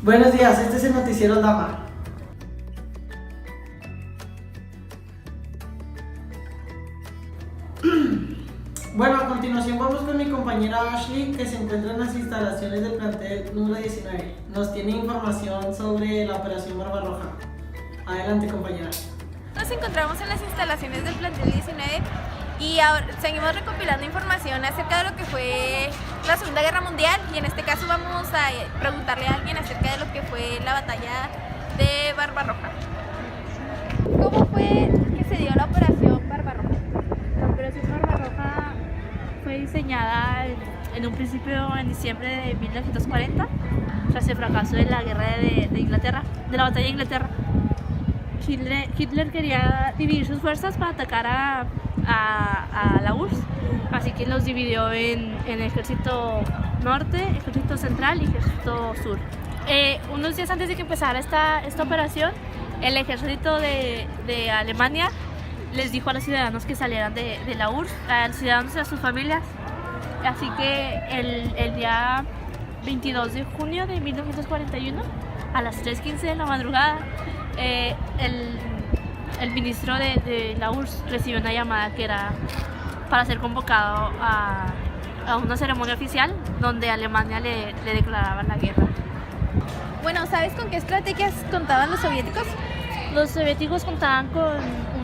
Buenos días, este es el noticiero Dama. Bueno, a continuación vamos con mi compañera Ashley, que se encuentra en las instalaciones del plantel número 19. Nos tiene información sobre la operación Barbarroja. Adelante, compañera. Nos encontramos en las instalaciones del plantel 19 y ahora seguimos recopilando información acerca de lo que fue la Segunda Guerra Mundial, y en este caso vamos a preguntarle a alguien acerca de lo que fue la batalla de Barbarroja. ¿Cómo fue que se dio la operación Barbarroja? La operación Barbarroja fue diseñada en un principio en diciembre de 1940, tras el fracaso de la guerra de Inglaterra, de la batalla de Inglaterra. Hitler quería dividir sus fuerzas para atacar a la URSS, así que los dividió en ejército norte, ejército central y ejército sur. Unos días antes de que empezara esta operación, el ejército de Alemania les dijo a los ciudadanos que salieran de la URSS, a los ciudadanos y a sus familias. Así que el día 22 de junio de 1941, a las 3:15 de la madrugada, el ministro de la URSS recibió una llamada que era para ser convocado a una ceremonia oficial donde Alemania le declaraba la guerra. Bueno, ¿sabes con qué estrategias contaban los soviéticos? Los soviéticos contaban con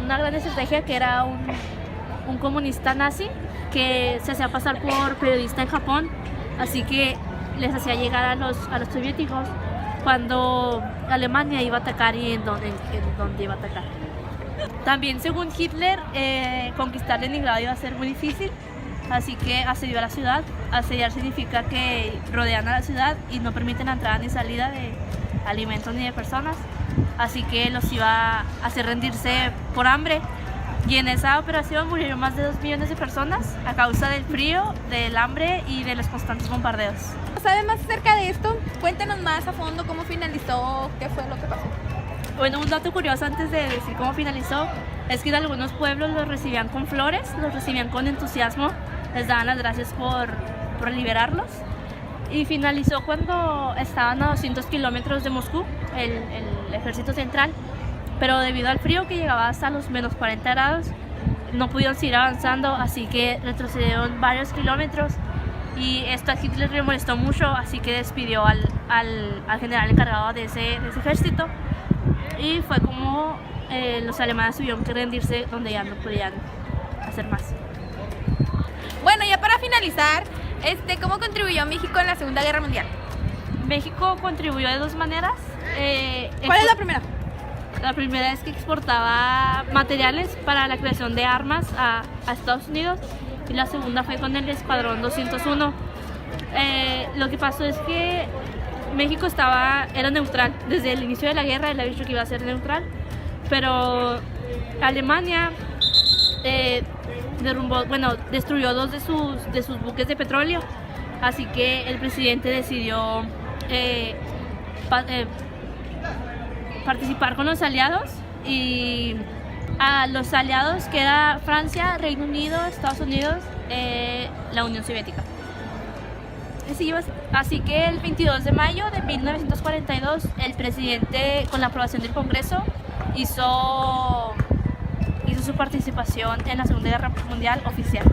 una gran estrategia, que era un comunista nazi que se hacía pasar por periodista en Japón, así que les hacía llegar a los soviéticos cuando Alemania iba a atacar y en dónde iba a atacar. También, según Hitler, conquistar Leningrado iba a ser muy difícil, así que asedió a la ciudad. Asediar significa que rodean a la ciudad y no permiten la entrada ni salida de alimentos ni de personas, así que los iba a hacer rendirse por hambre. Y en esa operación murieron más de 2 millones de personas a causa del frío, del hambre y de los constantes bombardeos. ¿Sabes más acerca de esto? Cuéntanos más a fondo cómo finalizó, qué fue lo que pasó. Bueno, un dato curioso antes de decir cómo finalizó es que en algunos pueblos los recibían con flores, los recibían con entusiasmo, les daban las gracias por liberarlos. Y finalizó cuando estaban a 200 kilómetros de Moscú, el ejército central, pero debido al frío que llegaba hasta los menos 40 grados, no pudieron seguir avanzando, así que retrocedieron varios kilómetros. Y esto a Hitler le molestó mucho, así que despidió al general encargado de ese ejército. Y fue como los alemanes tuvieron que rendirse, donde ya no podían hacer más. Bueno, ya para finalizar, ¿cómo contribuyó México en la Segunda Guerra Mundial? México contribuyó de 2 maneras. ¿Cuál es la primera? La primera es que exportaba materiales para la creación de armas a Estados Unidos, y la segunda fue con el Escuadrón 201. Lo que pasó es que México era neutral. Desde el inicio de la guerra él había dicho que iba a ser neutral, pero Alemania destruyó 2 de sus buques de petróleo, así que el presidente decidió participar con los aliados, y a los aliados que era Francia, Reino Unido, Estados Unidos, la Unión Soviética. Así que el 22 de mayo de 1942 el presidente, con la aprobación del Congreso, hizo su participación en la Segunda Guerra Mundial oficial.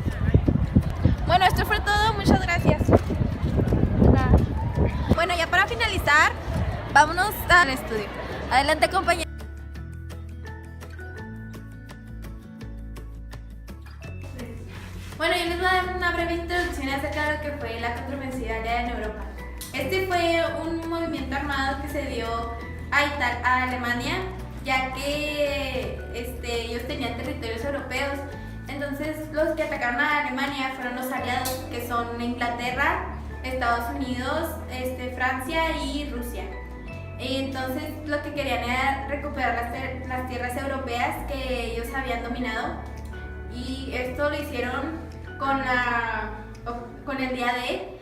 Bueno, esto fue todo, muchas gracias. Bueno, ya para finalizar, vámonos al estudio. Adelante, compañero. Bueno, yo les voy a dar una breve introducción acerca de lo que fue la contraofensiva en Europa. Este fue un movimiento armado que se dio a Alemania, ya que ellos tenían territorios europeos. Entonces los que atacaron a Alemania fueron los aliados, que son Inglaterra, Estados Unidos, Francia y Rusia. Entonces lo que querían era recuperar las tierras europeas que ellos habían dominado, y esto lo hicieron con el día D,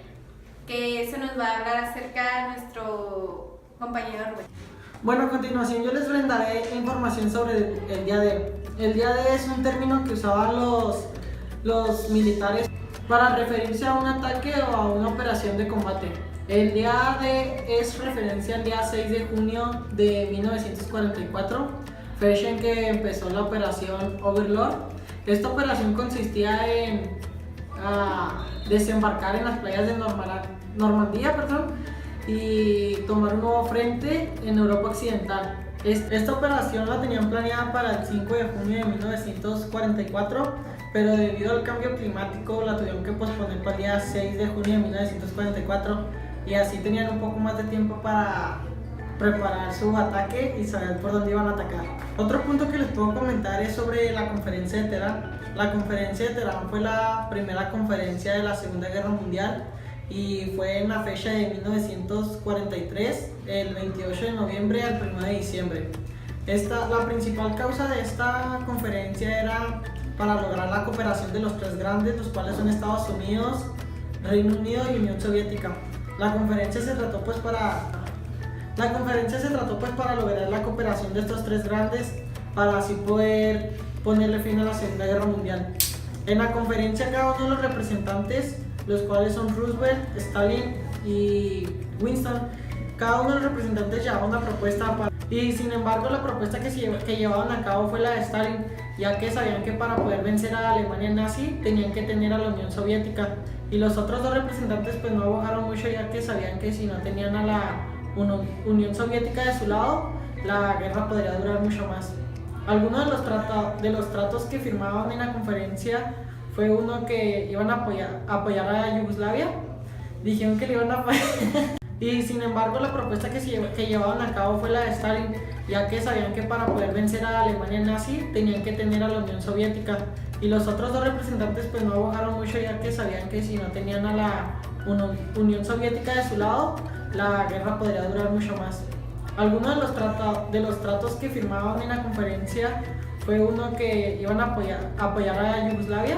que eso nos va a hablar acerca de nuestro compañero Rubén. Bueno, a continuación yo les brindaré información sobre el día D. El día D es un término que usaban los militares para referirse a un ataque o a una operación de combate. El día D es referencia al día 6 de junio de 1944, fecha en que empezó la operación Overlord. Esta operación consistía en desembarcar en las playas de Normandía, y tomar un nuevo frente en Europa Occidental. Esta operación la tenían planeada para el 5 de junio de 1944, pero debido al cambio climático la tuvieron que posponer para el día 6 de junio de 1944, y así tenían un poco más de tiempo para preparar su ataque y saber por dónde iban a atacar. Otro punto que les puedo comentar es sobre la conferencia de Teherán. La conferencia de Teherán fue la primera conferencia de la Segunda Guerra Mundial y fue en la fecha de 1943, el 28 de noviembre al 1 de diciembre. La principal causa de esta conferencia era para lograr la cooperación de los tres grandes, los cuales son Estados Unidos, Reino Unido y Unión Soviética. La conferencia se trató pues para lograr la cooperación de estos tres grandes para así poder ponerle fin a la Segunda Guerra Mundial. En la conferencia cada uno de los representantes, los cuales son Roosevelt, Stalin y Winston, cada uno de los representantes llevaba una propuesta y sin embargo la propuesta que llevaban a cabo fue la de Stalin, ya que sabían que para poder vencer a la Alemania nazi tenían que tener a la Unión Soviética, y los otros dos representantes pues no abogaron mucho, ya que sabían que si no tenían a la Unión Soviética de su lado, la guerra podría durar mucho más. Algunos de los tratos que firmaban en la conferencia fue uno que iban a apoyar a Yugoslavia, dijeron que le iban a apoyar y sin embargo la propuesta que llevaban a cabo fue la de Stalin, ya que sabían que para poder vencer a la Alemania nazi tenían que tener a la Unión Soviética, y los otros dos representantes pues no abogaron mucho, ya que sabían que si no tenían a la Unión Soviética de su lado, la guerra podría durar mucho más. Algunos de los tratos que firmaban en la conferencia fue uno que iban a apoyar a Yugoslavia,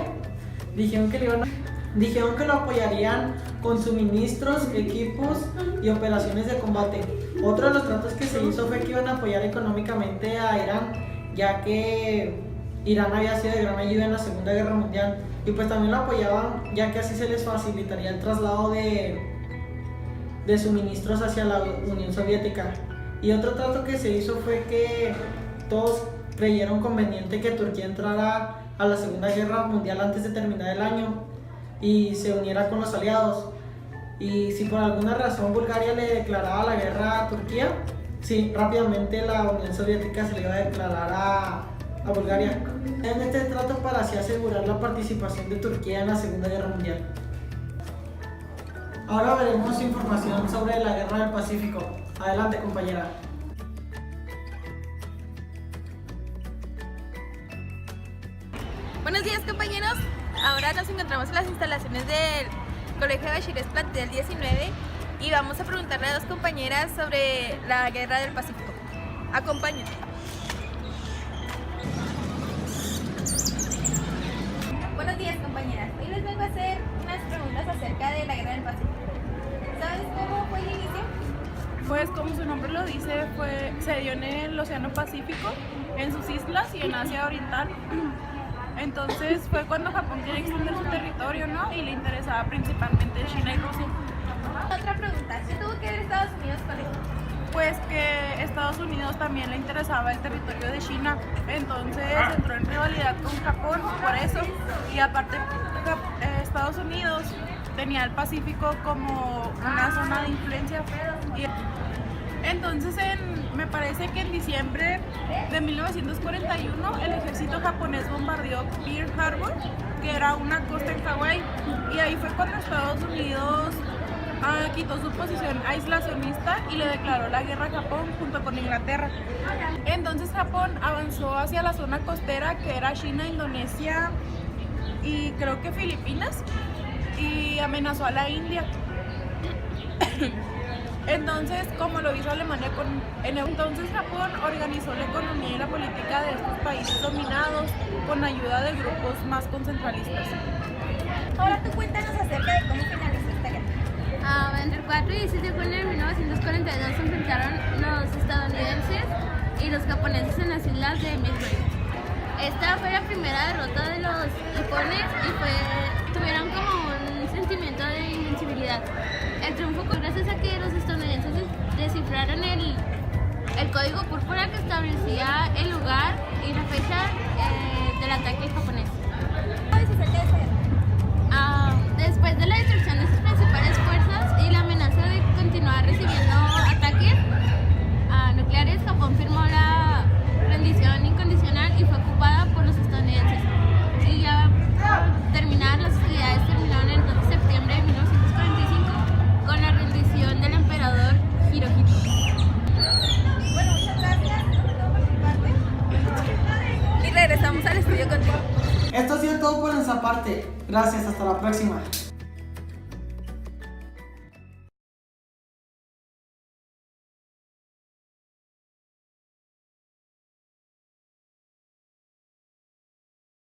dijeron que lo apoyarían con suministros, equipos y operaciones de combate. Otro de los tratos que se hizo fue que iban a apoyar económicamente a Irán, ya que Irán había sido de gran ayuda en la Segunda Guerra Mundial, y pues también lo apoyaban ya que así se les facilitaría el traslado de suministros hacia la Unión Soviética. Y otro trato que se hizo fue que todos creyeron conveniente que Turquía entrara a la Segunda Guerra Mundial antes de terminar el año y se uniera con los aliados. Y si por alguna razón Bulgaria le declaraba la guerra a Turquía, sí, rápidamente la Unión Soviética se le iba a declarar a Bulgaria. En este trato para así asegurar la participación de Turquía en la Segunda Guerra Mundial. Ahora veremos información sobre la Guerra del Pacífico. Adelante, compañera. Buenos días, compañeros. Ahora nos encontramos en las instalaciones del Colegio de Bachilleres Plantel 19 y vamos a preguntarle a dos compañeras sobre la Guerra del Pacífico. Acompáñenme. Buenos días, compañeras. Hoy les vengo a hacer unas preguntas acerca de la Guerra del Pacífico. ¿Sabes cómo fue el inicio? Pues como su nombre lo dice, se dio en el Océano Pacífico, en sus islas y en Asia Oriental. Entonces fue cuando Japón quería extender su territorio, ¿no? Y le interesaba principalmente China y Rusia. Otra pregunta, ¿qué tuvo que ver Estados Unidos con esto? Pues que Estados Unidos también le interesaba el territorio de China, entonces entró en rivalidad con Japón por eso. Y aparte Estados Unidos tenía el Pacífico como una zona de influencia. Entonces me parece que en diciembre de 1941 el ejército japonés bombardeó Pearl Harbor, que era una costa en Hawái, y ahí fue cuando Estados Unidos quitó su posición aislacionista y le declaró la guerra a Japón junto con Inglaterra. Entonces Japón avanzó hacia la zona costera, que era China, Indonesia y creo que Filipinas, y amenazó a la India. Entonces, como lo hizo Alemania entonces Japón organizó la economía y la política de estos países dominados con ayuda de grupos más concentralistas. Ahora tú cuéntanos acerca de cómo finalizó esta guerra. Entre el 4 y 16 de junio de 1942 se enfrentaron los estadounidenses y los japoneses en las islas de Midway. Esta fue la primera derrota de los nipones y tuvieron como un sentimiento de invencibilidad. El triunfo fue gracias a que los estadounidenses descifraron el código púrpura que establecía el lugar y la fecha del ataque japonés. Después de la destrucción de sus principales fuerzas y la amenaza de continuar recibiendo ataques nucleares, Japón firmó la rendición incondicional y fue ocupada por los estadounidenses. Y ya por terminar, las hostilidades terminaron el 2 de septiembre de 1945 con la rendición del emperador Hirohito. Bueno, muchas gracias. Y regresamos al estudio contigo. Esto ha sido todo por nuestra parte. Gracias, hasta la próxima.